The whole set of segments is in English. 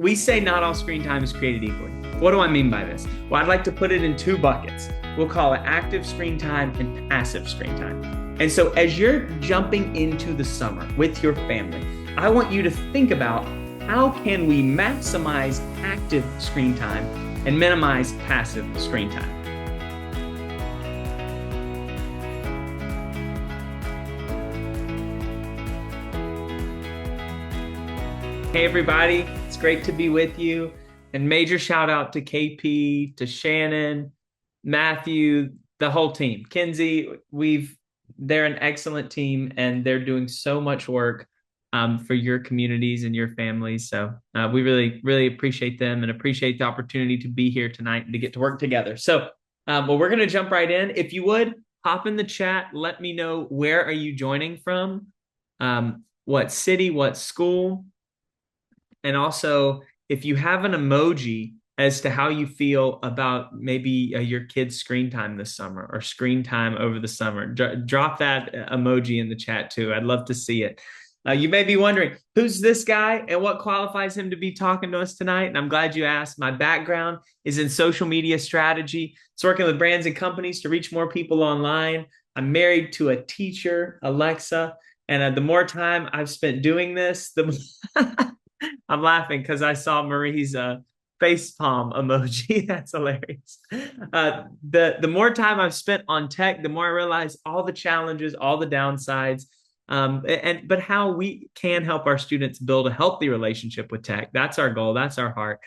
we say not all screen time is created equally. What do I mean by this? Well, I'd like to put it in two buckets. We'll call it active screen time and passive screen time. And so as you're jumping into the summer with your family, I want you to think about how can we maximize active screen time and minimize passive screen time. Hey everybody, it's great to be with you. And major shout out to KP, to Shannon, Matthew, the whole team. Kinsey, they're an excellent team and they're doing so much work for your communities and your families. So we really, really appreciate them and appreciate the opportunity to be here tonight and to get to work together. So well, we're going to jump right in. If you would, hop in the chat. Let me know, where are you joining from? What city, what school? And also, if you have an emoji as to how you feel about maybe your kid's screen time this summer or screen time over the summer, drop that emoji in the chat too. I'd love to see it. You may be wondering, who's this guy and what qualifies him to be talking to us tonight? And I'm glad you asked. My background is in social media strategy. It's working with brands and companies to reach more people online. I'm married to a teacher, Alexa, and the more time I've spent doing this, the I'm laughing because I saw Marie's face palm emoji. That's hilarious. The more time I've spent on tech, the more I realize all the challenges, all the downsides, but how we can help our students build a healthy relationship with tech. That's our goal. That's our heart.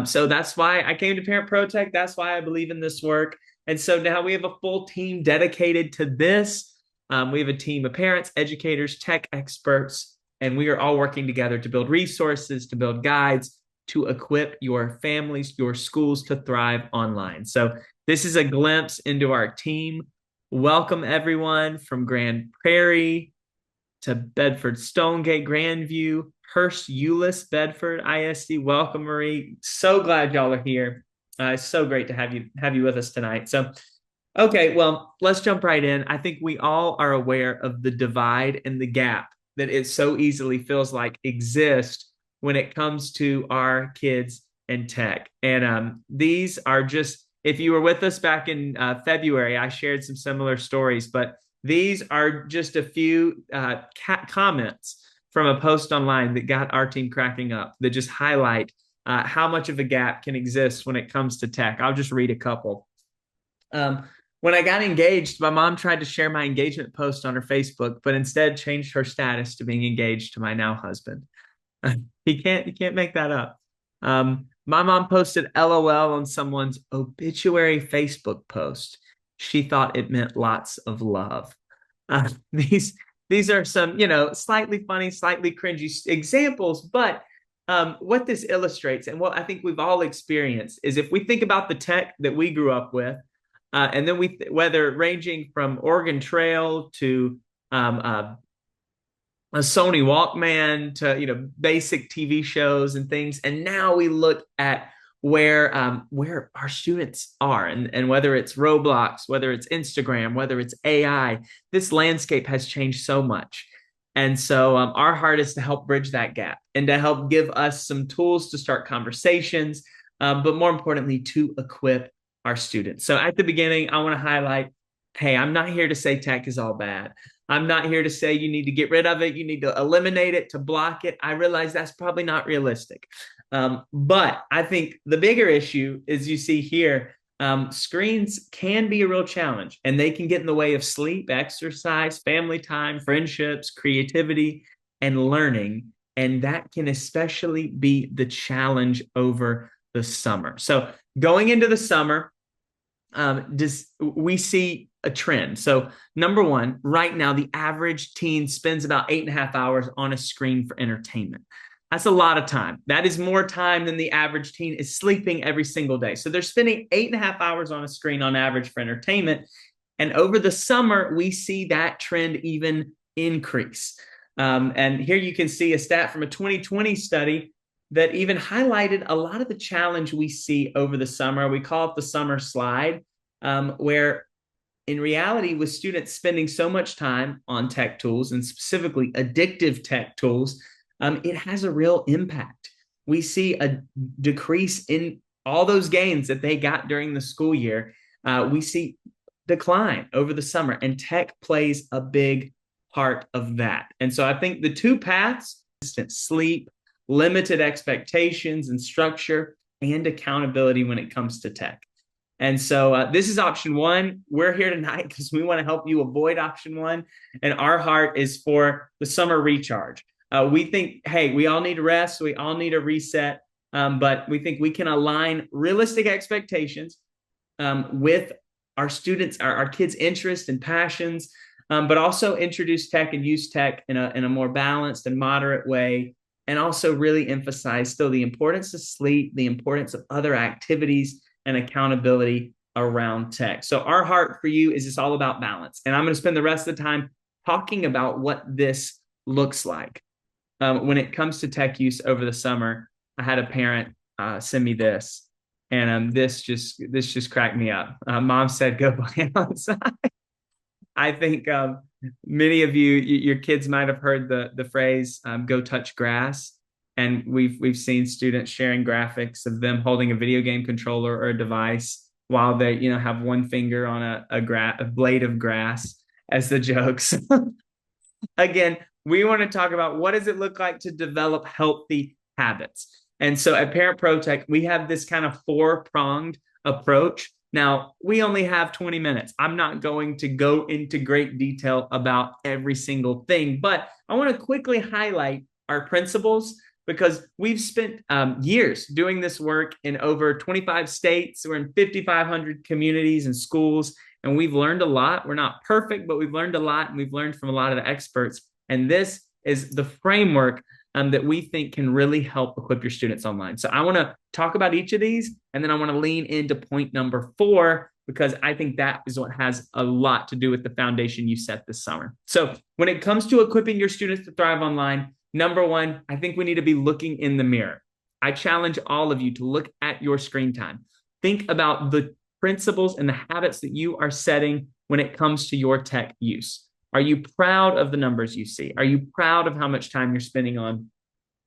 So that's why I came to Parent ProTech. That's why I believe in this work. And so now we have a full team dedicated to this. We have a team of parents, educators, tech experts, and we are all working together to build resources, to build guides, to equip your families, your schools to thrive online. So this is a glimpse into our team. Welcome everyone from Grand Prairie to Bedford, Stonegate, Grandview, Hearst, Euless, Bedford, ISD. Welcome, Marie. So glad y'all are here. It's so great to have you with us tonight. So, okay, well, let's jump right in. I think we all are aware of the divide and the gap that it so easily feels like exist when it comes to our kids and tech. And these are just, if you were with us back in February, I shared some similar stories, but these are just a few comments from a post online that got our team cracking up, that just highlight how much of a gap can exist when it comes to tech. I'll just read a couple. When I got engaged, my mom tried to share my engagement post on her Facebook, but instead changed her status to being engaged to my now husband. He can't make that up. My mom posted LOL on someone's obituary Facebook post. She thought it meant lots of love. These are some, slightly funny, slightly cringy examples, but what this illustrates, and what I think we've all experienced, is if we think about the tech that we grew up with, and then whether ranging from Oregon Trail to a Sony Walkman to basic TV shows and things, and now we look at where our students are, and whether it's Roblox, whether it's Instagram, whether it's AI, this landscape has changed so much. And so our heart is to help bridge that gap and to help give us some tools to start conversations, but more importantly, to equip our students. So at the beginning, I want to highlight, hey, I'm not here to say tech is all bad. I'm not here to say you need to get rid of it. You need to eliminate it, to block it. I realize that's probably not realistic. But I think the bigger issue is, you see here, screens can be a real challenge, and they can get in the way of sleep, exercise, family time, friendships, creativity, and learning. And that can especially be the challenge over the summer. So going into the summer, we see a trend. So number one, right now, the average teen spends about 8.5 hours on a screen for entertainment. That's a lot of time. That is more time than the average teen is sleeping every single day. So they're spending 8.5 hours on a screen on average for entertainment. And over the summer, we see that trend even increase. And here you can see a stat from a 2020 study that even highlighted a lot of the challenge we see over the summer. We call it the summer slide, where in reality, with students spending so much time on tech tools, and specifically addictive tech tools, it has a real impact. we see a decrease in all those gains that they got during the school year. We see decline over the summer, and tech plays a big part of that. And so I think the two paths, sleep, limited expectations and structure, and accountability when it comes to tech. And so this is option one. We're here tonight because we want to help you avoid option one. And our heart is for the summer recharge. We think, hey, we all need a rest. We all need a reset. But we think we can align realistic expectations with our students, our kids' interests and passions, but also introduce tech and use tech in a more balanced and moderate way. And also really emphasize still the importance of sleep, the importance of other activities, and accountability around tech. So our heart for you is it's all about balance. And I'm going to spend the rest of the time talking about what this looks like. When it comes to tech use over the summer, I had a parent send me this, and this just cracked me up. Mom said, "Go play outside." I think many of you, your kids might have heard the phrase "go touch grass," and we've seen students sharing graphics of them holding a video game controller or a device while they have one finger on a blade of grass as the jokes. Again, we want to talk about what does it look like to develop healthy habits. And so at Parent ProTech, we have this kind of four-pronged approach. Now, we only have 20 minutes. I'm not going to go into great detail about every single thing, but I want to quickly highlight our principles because we've spent years doing this work in over 25 states. We're in 5,500 communities and schools, and we've learned a lot. We're not perfect, but we've learned a lot, and we've learned from a lot of the experts. And this is the framework that we think can really help equip your students online. So I want to talk about each of these, and then I want to lean into point number 4, because I think that is what has a lot to do with the foundation you set this summer. So when it comes to equipping your students to thrive online, number 1, I think we need to be looking in the mirror. I challenge all of you to look at your screen time. Think about the principles and the habits that you are setting when it comes to your tech use. Are you proud of the numbers you see? Are you proud of how much time you're spending on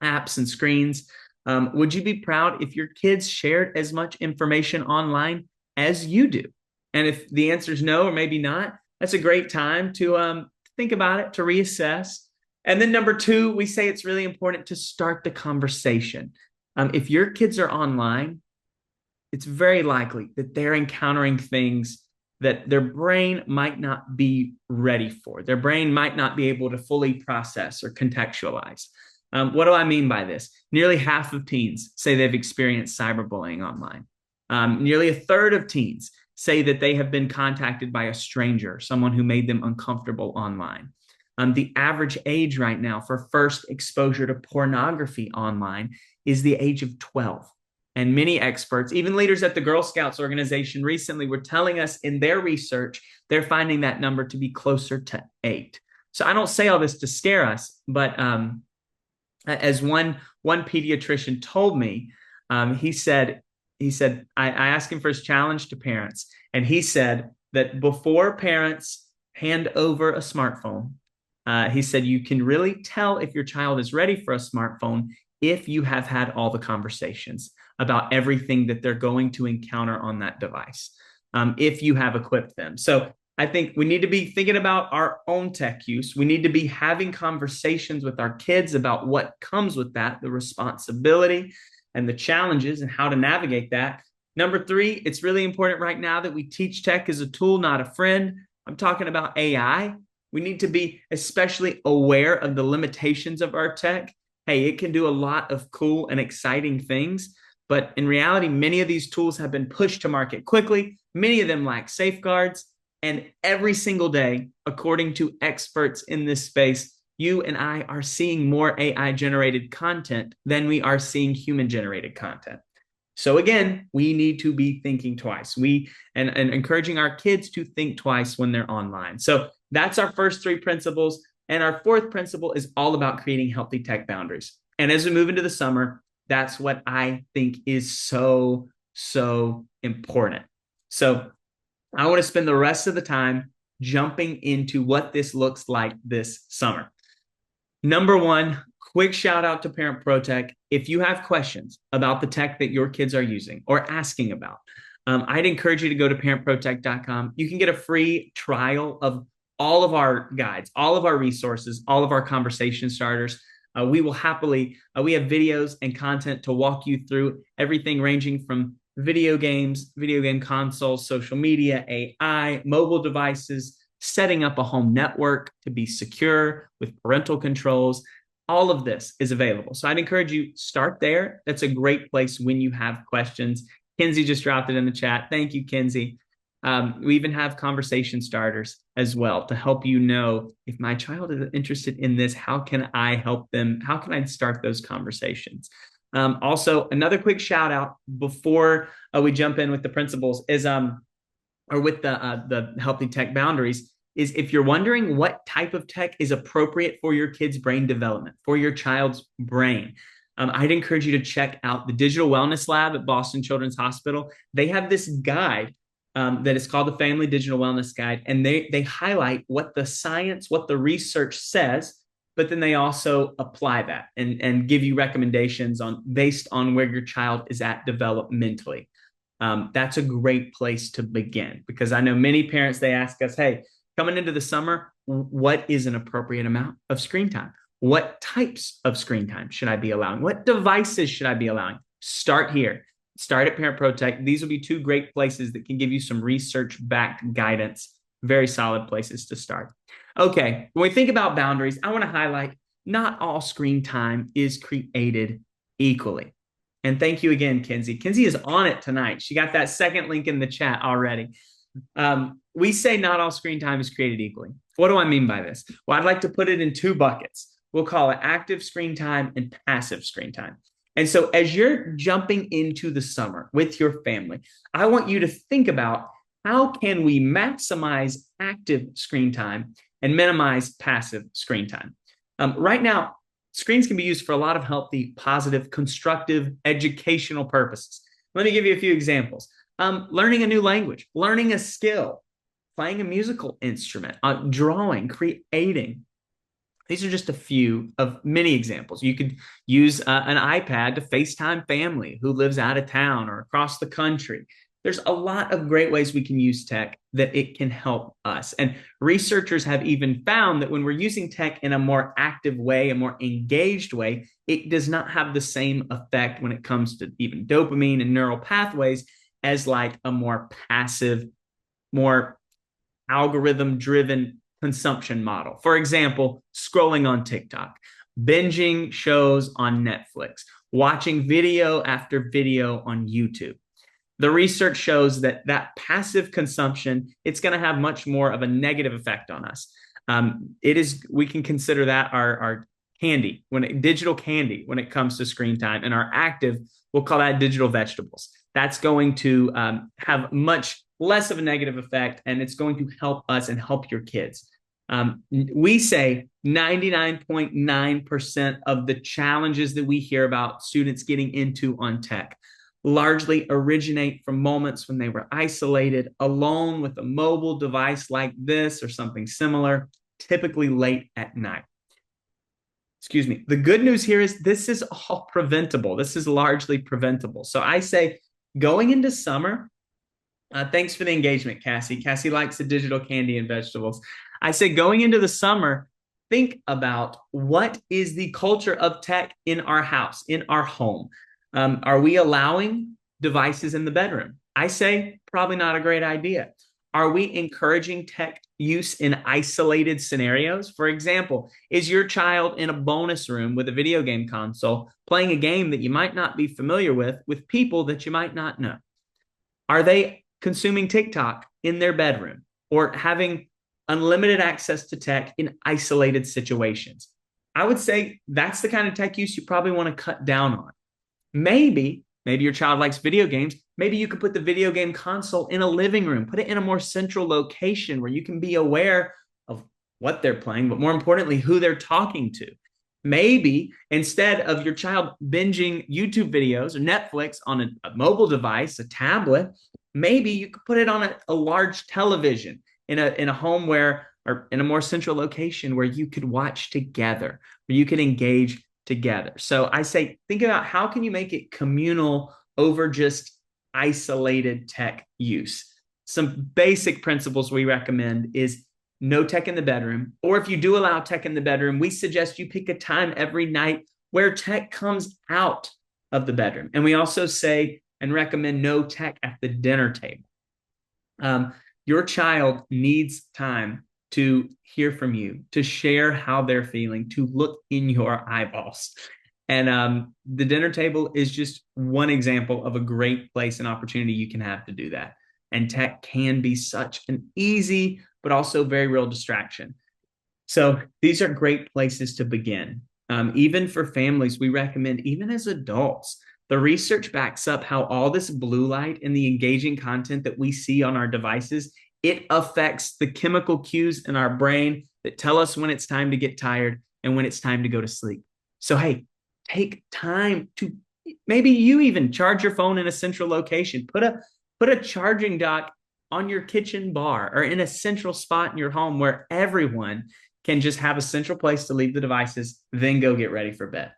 apps and screens? Would you be proud if your kids shared as much information online as you do? And if the answer is no, or maybe not, that's a great time to think about it, to reassess. And then number 2, we say it's really important to start the conversation. If your kids are online, it's very likely that they're encountering things that their brain might not be ready for. Their brain might not be able to fully process or contextualize. What do I mean by this? Nearly half of teens say they've experienced cyberbullying online. Nearly a third of teens say that they have been contacted by a stranger, someone who made them uncomfortable online. The average age right now for first exposure to pornography online is the age of 12. And many experts, even leaders at the Girl Scouts organization recently, were telling us in their research, they're finding that number to be closer to 8. So I don't say all this to scare us, but as one pediatrician told me, he said, I asked him for his challenge to parents, and he said that before parents hand over a smartphone, he said you can really tell if your child is ready for a smartphone if you have had all the conversations about everything that they're going to encounter on that device, if you have equipped them. So I think we need to be thinking about our own tech use. We need to be having conversations with our kids about what comes with that, the responsibility and the challenges and how to navigate that. Number 3, it's really important right now that we teach tech as a tool, not a friend. I'm talking about AI. We need to be especially aware of the limitations of our tech. Hey, it can do a lot of cool and exciting things, but in reality, many of these tools have been pushed to market quickly. Many of them lack safeguards. And every single day, according to experts in this space, you and I are seeing more AI-generated content than we are seeing human-generated content. So again, we need to be thinking twice. And encouraging our kids to think twice when they're online. So that's our first 3 principles. And our 4th principle is all about creating healthy tech boundaries. And as we move into the summer, that's what I think is so, so important. So I want to spend the rest of the time jumping into what this looks like this summer. Number 1, Quick shout out to Parent ProTech. If you have questions about the tech that your kids are using or asking about, I'd encourage you to go to parentprotech.com. You can get a free trial of all of our guides, all of our resources, all of our conversation starters. We will happily, we have videos and content to walk you through everything ranging from video games, video game consoles, social media, AI, mobile devices, setting up a home network to be secure with parental controls. All of this is available. So I'd encourage you start there. That's a great place when you have questions. Kinsey just dropped it in the chat. Thank you, Kinsey. We even have conversation starters as well to help you know if my child is interested in this, how can I help them? How can I start those conversations? Also, another quick shout out before we jump in with the principles is or with the healthy tech boundaries is if you're wondering what type of tech is appropriate for your kid's brain development, for your child's brain, I'd encourage you to check out the Digital Wellness Lab at Boston Children's Hospital. They have this guide that is called the Family Digital Wellness Guide, and they highlight what the science, what the research says, but then they also apply that and give you recommendations on based on where your child is at developmentally. That's a great place to begin because I know many parents, they ask us, hey, coming into the summer, what is an appropriate amount of screen time? What types of screen time should I be allowing? What devices should I be allowing? Start here. Start at Parent ProTech. These will be two great places that can give you some research-backed guidance. Very solid places to start. Okay, when we think about boundaries, I want to highlight not all screen time is created equally. And thank you again, Kinsey. Kinsey is on it tonight. She got that second link in the chat already. We say not all screen time is created equally. What do I mean by this? Well, I'd like to put it in two buckets. We'll call it active screen time and passive screen time. And so as you're jumping into the summer with your family, I want you to think about how can we maximize active screen time and minimize passive screen time. Right now, screens can be used for a lot of healthy, positive, constructive, educational purposes. Let me give you a few examples. Learning a new language, learning a skill, playing a musical instrument, drawing, creating. These are just a few of many examples. You could use an iPad to FaceTime family who lives out of town or across the country. There's a lot of great ways we can use tech that it can help us. And researchers have even found that when we're using tech in a more active way, a more engaged way, it does not have the same effect when it comes to even dopamine and neural pathways as like a more passive, more algorithm-driven consumption model. For example, scrolling on TikTok, binging shows on Netflix, watching video after video on YouTube. The research shows that passive consumption, it's going to have much more of a negative effect on us. We can consider that our candy, digital candy when it comes to screen time, and our active, we'll call that digital vegetables. That's going to have much less of a negative effect, and it's going to help us and help your kids. We say 99.9% of the challenges that we hear about students getting into on tech largely originate from moments when they were isolated, alone with a mobile device like this or something similar, typically late at night. Excuse me. The good news here is this is all preventable. This is largely preventable. So I say going into summer, thanks for the engagement, Cassie. Cassie likes the digital candy and vegetables. I say going into the summer, think about what is the culture of tech in our house, in our home. Are we allowing devices in the bedroom? I say probably not a great idea. Are we encouraging tech use in isolated scenarios? For example, is your child in a bonus room with a video game console playing a game that you might not be familiar with people that you might not know? Are they consuming TikTok in their bedroom or having unlimited access to tech in isolated situations? I would say that's the kind of tech use you probably want to cut down on. Maybe your child likes video games. Maybe you could put the video game console in a living room, put it in a more central location where you can be aware of what they're playing, but more importantly, who they're talking to. Maybe instead of your child binging YouTube videos or Netflix on a mobile device, a tablet, maybe you could put it on a large television in a home where, or in a more central location where you could watch together, where you could engage together. So I say, think about how can you make it communal over just isolated tech use. Some basic principles we recommend is no tech in the bedroom, or if you do allow tech in the bedroom, we suggest you pick a time every night where tech comes out of the bedroom. And we also say and recommend no tech at the dinner table. Your child needs time to hear from you, to share how they're feeling, to look in your eyeballs. And the dinner table is just one example of a great place and opportunity you can have to do that. And tech can be such an easy, but also very real distraction. So these are great places to begin. Even for families, we recommend, even as adults, the research backs up how all this blue light and the engaging content that we see on our devices, it affects the chemical cues in our brain that tell us when it's time to get tired and when it's time to go to sleep. So, hey, take time to maybe you even charge your phone in a central location. Put a charging dock on your kitchen bar or in a central spot in your home where everyone can just have a central place to leave the devices, then go get ready for bed.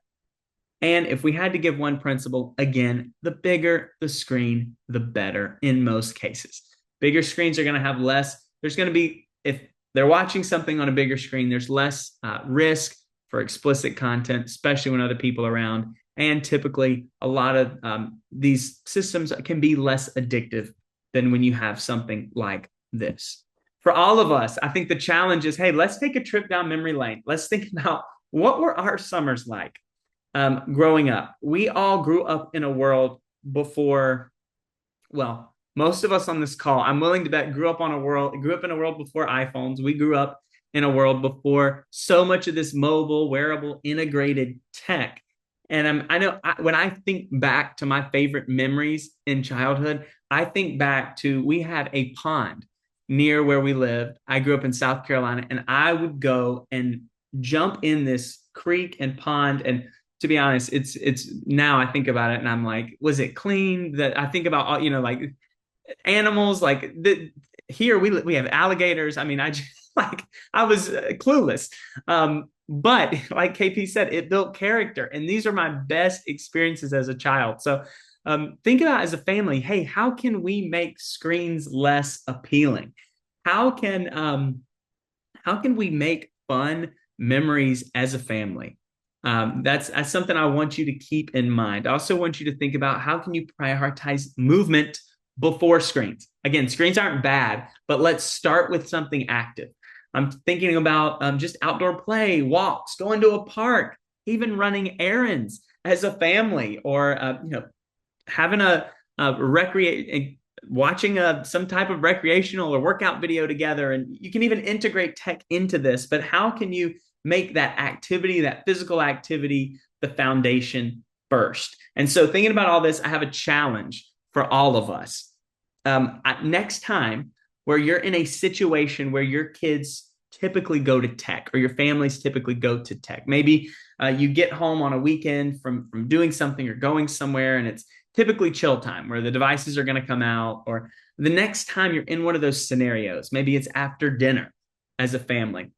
And if we had to give one principle, again, the bigger the screen, the better in most cases. Bigger screens are going to have less. There's going to be, if they're watching something on a bigger screen, there's less risk for explicit content, especially when other people are around. And typically, a lot of these systems can be less addictive than when you have something like this. For all of us, I think the challenge is, hey, let's take a trip down memory lane. Let's think about what were our summers like growing up. We all grew up in a world before, well, most of us on this call, I'm willing to bet, grew up in a world before iPhones. We grew up in a world before so much of this mobile, wearable, integrated tech. And when I think back to my favorite memories in childhood, I think back to we had a pond near where we lived. I grew up in South Carolina, and I would go and jump in this creek and pond. And to be honest, it's now I think about it and I'm like, was it clean? That I think about, like animals, like here we have alligators. I mean, I just like I was clueless. But like KP said, it built character, and these are my best experiences as a child. So think about as a family, hey, how can we make screens less appealing? How can we make fun memories as a family? That's something I want you to keep in mind. I also want you to think about how can you prioritize movement before screens. Again, screens aren't bad, but let's start with something active. I'm thinking about just outdoor play, walks, going to a park, even running errands as a family, or having watching some type of recreational or workout video together. And you can even integrate tech into this. But how can you make that activity, that physical activity, the foundation first? And so, thinking about all this, I have a challenge for all of us. Next time, where you're in a situation where your kids typically go to tech or your families typically go to tech. Maybe you get home on a weekend from doing something or going somewhere, and it's typically chill time where the devices are going to come out. Or the next time you're in one of those scenarios, maybe it's after dinner as a family.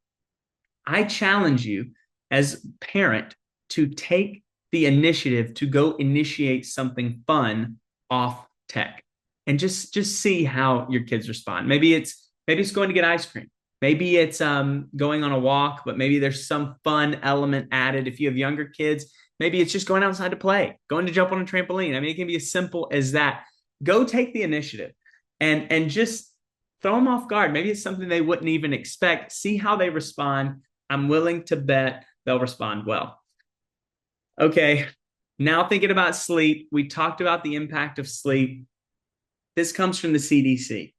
I challenge you as a parent to take the initiative to go initiate something fun off tech and just see how your kids respond. Maybe it's going to get ice cream. Maybe it's going on a walk, but maybe there's some fun element added. If you have younger kids, maybe it's just going outside to play, going to jump on a trampoline. I mean, it can be as simple as that. Go take the initiative and just throw them off guard. Maybe it's something they wouldn't even expect. See how they respond. I'm willing to bet they'll respond well. Okay, now thinking about sleep, we talked about the impact of sleep. This comes from the CDC.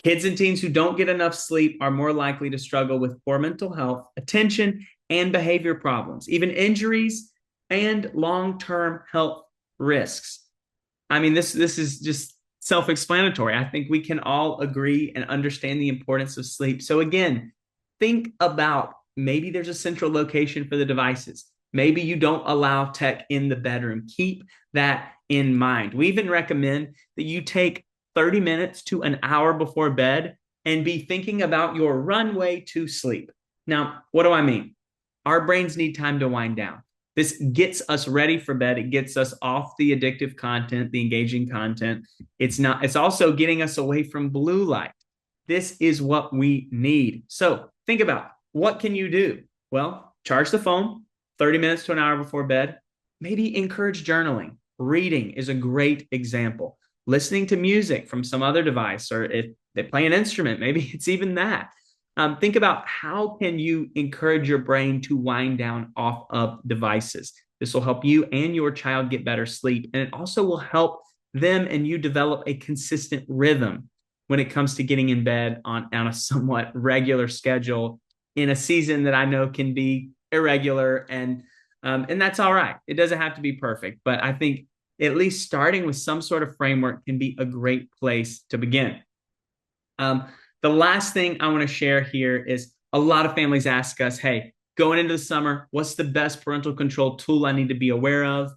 Kids and teens who don't get enough sleep are more likely to struggle with poor mental health, attention, and behavior problems, even injuries and long-term health risks. I mean, this is just self-explanatory. I think we can all agree and understand the importance of sleep. So again, think about maybe there's a central location for the devices. Maybe you don't allow tech in the bedroom. Keep that in mind. We even recommend that you take 30 minutes to an hour before bed and be thinking about your runway to sleep. Now, what do I mean? Our brains need time to wind down. This gets us ready for bed. It gets us off the addictive content, the engaging content. It's also getting us away from blue light. This is what we need. So think about, what can you do? Well, charge the phone 30 minutes to an hour before bed. Maybe encourage journaling. Reading is a great example. Listening to music from some other device, or if they play an instrument, maybe it's even that. Think about, how can you encourage your brain to wind down off of devices. This will help you and your child get better sleep, and it also will help them and you develop a consistent rhythm when it comes to getting in bed on a somewhat regular schedule in a season that I know can be irregular, and that's all right. It doesn't have to be perfect, but I think at least starting with some sort of framework can be a great place to begin. The last thing I want to share here is, a lot of families ask us, hey, going into the summer, what's the best parental control tool I need to be aware of?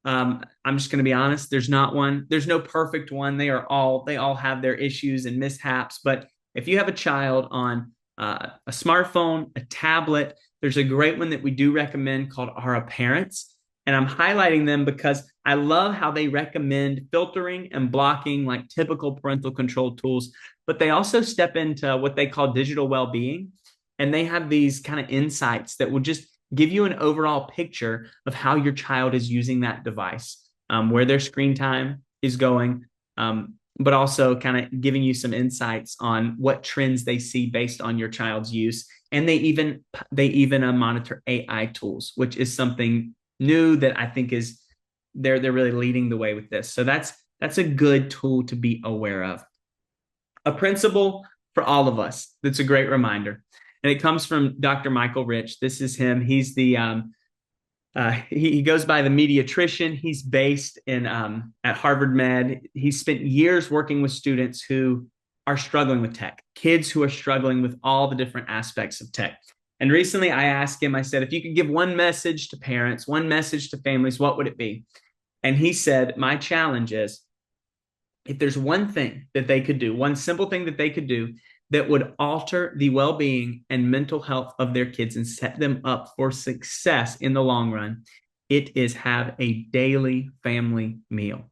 I'm just going to be honest. There's not one. There's no perfect one. They all have their issues and mishaps. But if you have a child on a smartphone, a tablet, there's a great one that we do recommend called Our Parents. And I'm highlighting them because I love how they recommend filtering and blocking like typical parental control tools, but they also step into what they call digital well-being. And they have these kind of insights that will just give you an overall picture of how your child is using that device, where their screen time is going, but also kind of giving you some insights on what trends they see based on your child's use. And they even monitor AI tools, which is something new that I think is they're really leading the way with this. So that's a good tool to be aware of. A principle for all of us that's a great reminder, and it comes from Dr. Michael Rich. This is him. He's the he goes by the mediatrician. He's based in at Harvard Med. He spent years working with students who are struggling with tech, kids who are struggling with all the different aspects of tech. And recently I asked him, I said, if you could give one message to parents, one message to families, what would it be? And he said, my challenge is, if there's one thing that they could do, one simple thing that they could do that would alter the well-being and mental health of their kids and set them up for success in the long run, it is have a daily family meal.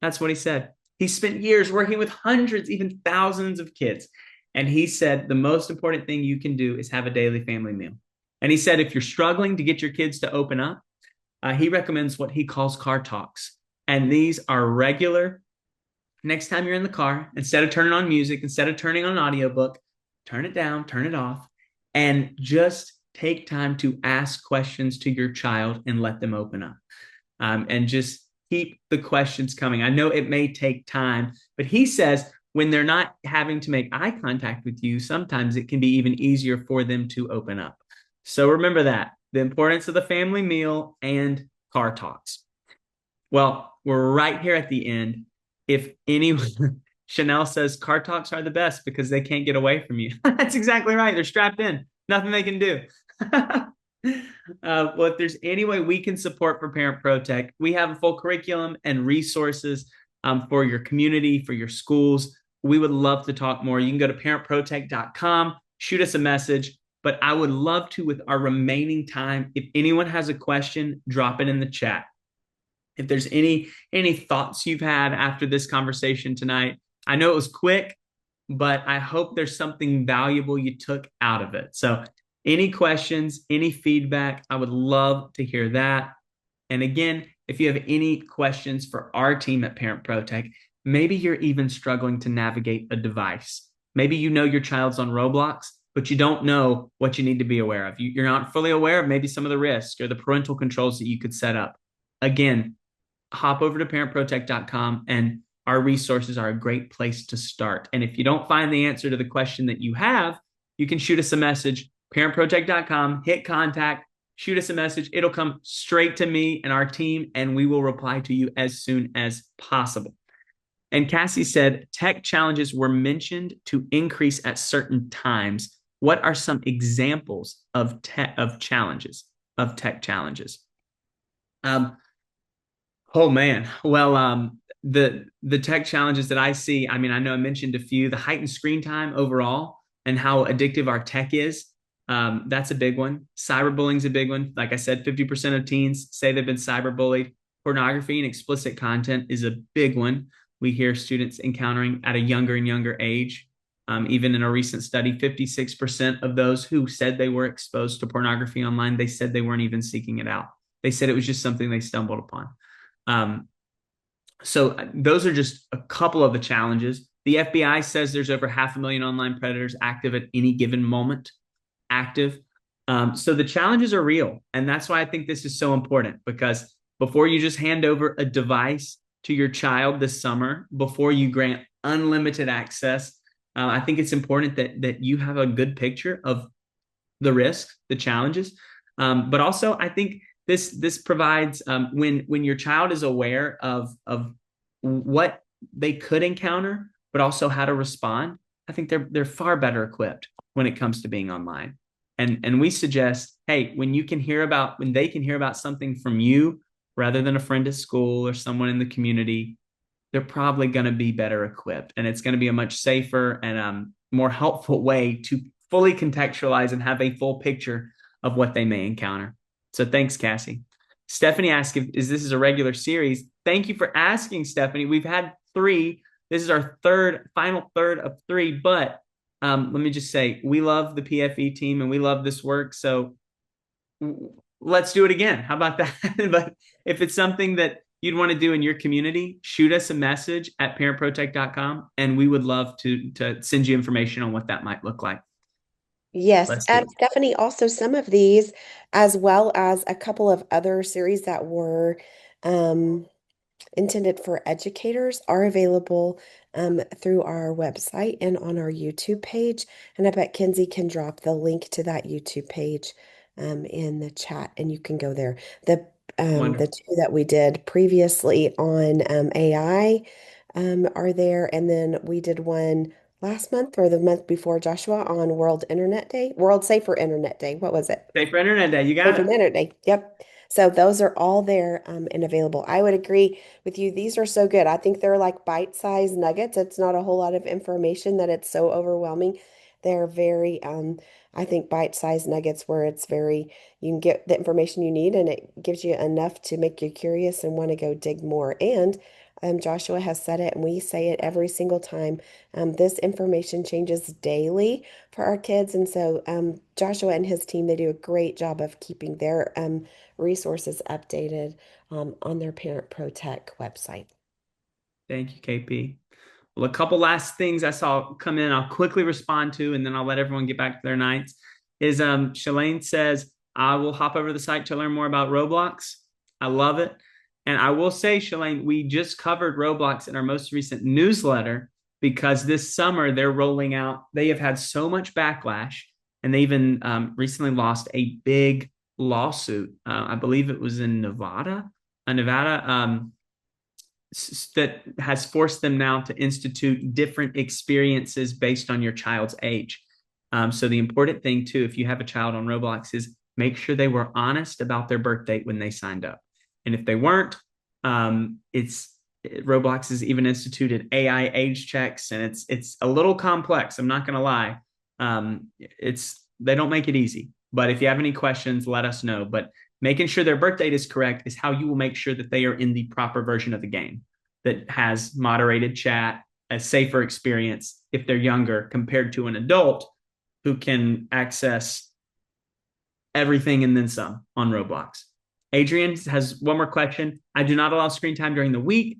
That's what he said. He spent years working with hundreds, even thousands of kids. And he said, the most important thing you can do is have a daily family meal. And he said, if you're struggling to get your kids to open up, he recommends what he calls car talks. And these are regular. Next time you're in the car, instead of turning on music, instead of turning on an audiobook, turn it down, turn it off, and just take time to ask questions to your child and let them open up. And just keep the questions coming. I know it may take time, but he says, when they're not having to make eye contact with you, sometimes it can be even easier for them to open up. So remember that, the importance of the family meal and car talks. Well, we're right here at the end. If anyone, Chanel says car talks are the best because they can't get away from you. That's exactly right. They're strapped in. Nothing they can do. Well, if there's any way we can support for Parent ProTech, we have a full curriculum and resources for your community, for your schools. We would love to talk more. You can go to parentprotech.com, shoot us a message. But I would love to, with our remaining time, if anyone has a question, drop it in the chat. If there's any thoughts you've had after this conversation tonight, I know it was quick, but I hope there's something valuable you took out of it. So any questions, any feedback, I would love to hear that. And again, if you have any questions for our team at Parent ProTech, maybe you're even struggling to navigate a device. Maybe you know your child's on Roblox, but you don't know what you need to be aware of. You're not fully aware of maybe some of the risks or the parental controls that you could set up. Again, hop over to parentprotect.com, and our resources are a great place to start. And if you don't find the answer to the question that you have, you can shoot us a message, parentprotect.com, hit contact, shoot us a message. It'll come straight to me and our team, and we will reply to you as soon as possible. And Cassie said, tech challenges were mentioned to increase at certain times. What are some examples of tech challenges? Oh man. Well, the tech challenges that I see, I mean, I know I mentioned a few, the heightened screen time overall and how addictive our tech is. That's a big one. Cyberbullying is a big one. Like I said, 50% of teens say they've been cyberbullied. Pornography and explicit content is a big one. We hear students encountering at a younger and younger age. Even in a recent study, 56% of those who said they were exposed to pornography online, they said they weren't even seeking it out. They said it was just something they stumbled upon. Um, so those are just a couple of the challenges. The FBI says there's over 500,000 online predators active at any given moment. Active. So the challenges are real. And that's why I think this is so important, because before you just hand over a device to your child this summer, before you grant unlimited access, I think it's important that you have a good picture of the risks, the challenges. But also, I think this provides when your child is aware of what they could encounter, but also how to respond. I think they're far better equipped when it comes to being online. And we suggest, hey, when they can hear about something from you rather than a friend at school or someone in the community, they're probably going to be better equipped, and it's going to be a much safer and more helpful way to fully contextualize and have a full picture of what they may encounter. So thanks, Cassie. Stephanie asked if is this is a regular series. Thank you for asking, Stephanie. We've had 3. This is our final third of 3, but let me just say, we love the PFE team and we love this work. So let's do it again. How about that? But if it's something that you'd want to do in your community, shoot us a message at parentprotech.com, and we would love to send you information on what that might look like. Yes, Let's do and it. Stephanie, also some of these, as well as a couple of other series that were um, intended for educators, are available through our website and on our YouTube page. And I bet Kinsey can drop the link to that YouTube page in the chat, and you can go there. The Wonderful. two that we did previously on AI are there, and then we did one last month or the month before, Joshua, on World Internet Day, World Safer Internet Day. What was it? Safe for Internet Day. You got Safer it. Internet Day. Yep. So those are all there and available. I would agree with you. These are so good. I think they're like bite-sized nuggets. It's not a whole lot of information that it's so overwhelming. They're very, I think, bite-sized nuggets where it's very, you can get the information you need and it gives you enough to make you curious and want to go dig more. And Joshua has said it, and we say it every single time. This information changes daily for our kids. And so Joshua and his team, they do a great job of keeping their resources updated on their Parent ProTech website. Thank you, KP. Well, a couple last things I saw come in, I'll quickly respond to, and then I'll let everyone get back to their nights. Is Shalane says, I will hop over to the site to learn more about Roblox. I love it. And I will say, Shalane, we just covered Roblox in our most recent newsletter because this summer they're rolling out, they have had so much backlash, and they even recently lost a big lawsuit. I believe it was in Nevada, that has forced them now to institute different experiences based on your child's age. So the important thing too, if you have a child on Roblox, is make sure they were honest about their birth date when they signed up. And if they weren't, it's Roblox has even instituted AI age checks, and it's a little complex. I'm not going to lie. It's they don't make it easy. But if you have any questions, let us know. But making sure their birth date is correct is how you will make sure that they are in the proper version of the game that has moderated chat, a safer experience if they're younger compared to an adult who can access everything and then some on Roblox. Adrian has one more question. I do not allow screen time during the week,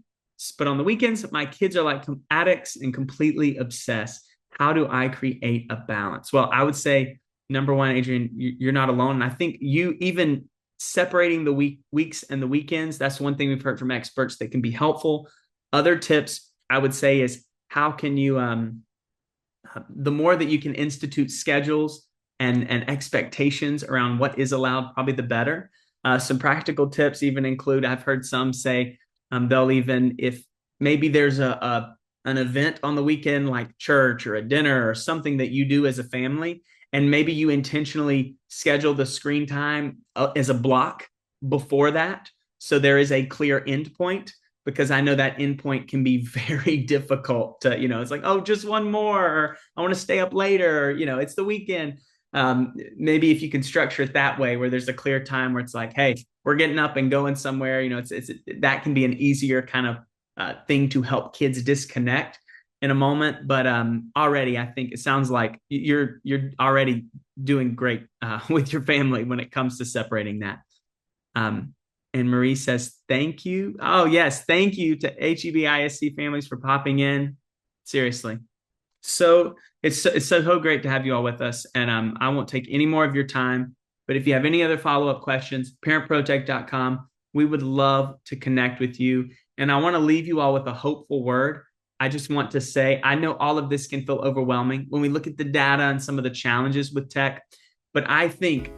but on the weekends, my kids are like addicts and completely obsessed. How do I create a balance? Well, I would say, number one, Adrian, you're not alone. And I think you even separating the weeks and the weekends, that's one thing we've heard from experts that can be helpful. Other tips I would say is how can you the more that you can institute schedules and expectations around what is allowed, probably the better. Some practical tips even include, I've heard some say they'll even, if maybe there's an event on the weekend like church or a dinner or something that you do as a family, and maybe you intentionally schedule the screen time as a block before that, so there is a clear end point, because I know that endpoint can be very difficult to, it's like, oh, just one more, or I want to stay up later, or, it's the weekend. Maybe if you can structure it that way, where there's a clear time where it's like, hey, we're getting up and going somewhere, it's that can be an easier kind of thing to help kids disconnect in a moment. But already, I think it sounds like you're already doing great with your family when it comes to separating that. Um, and Marie says, thank you. Oh, yes. Thank you to HEBISC families for popping in. Seriously. So it's so great to have you all with us. And I won't take any more of your time. But if you have any other follow-up questions, parentprotech.com, we would love to connect with you. And I want to leave you all with a hopeful word. I just want to say, I know all of this can feel overwhelming when we look at the data and some of the challenges with tech. But I think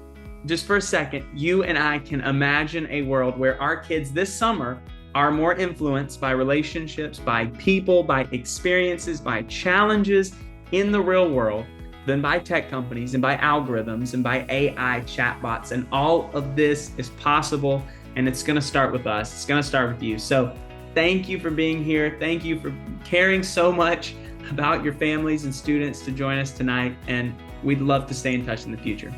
just for a second, you and I can imagine a world where our kids this summer are more influenced by relationships, by people, by experiences, by challenges in the real world than by tech companies and by algorithms and by AI chatbots. And all of this is possible, and it's going to start with us. It's going to start with you. So thank you for being here. Thank you for caring so much about your families and students to join us tonight. And we'd love to stay in touch in the future.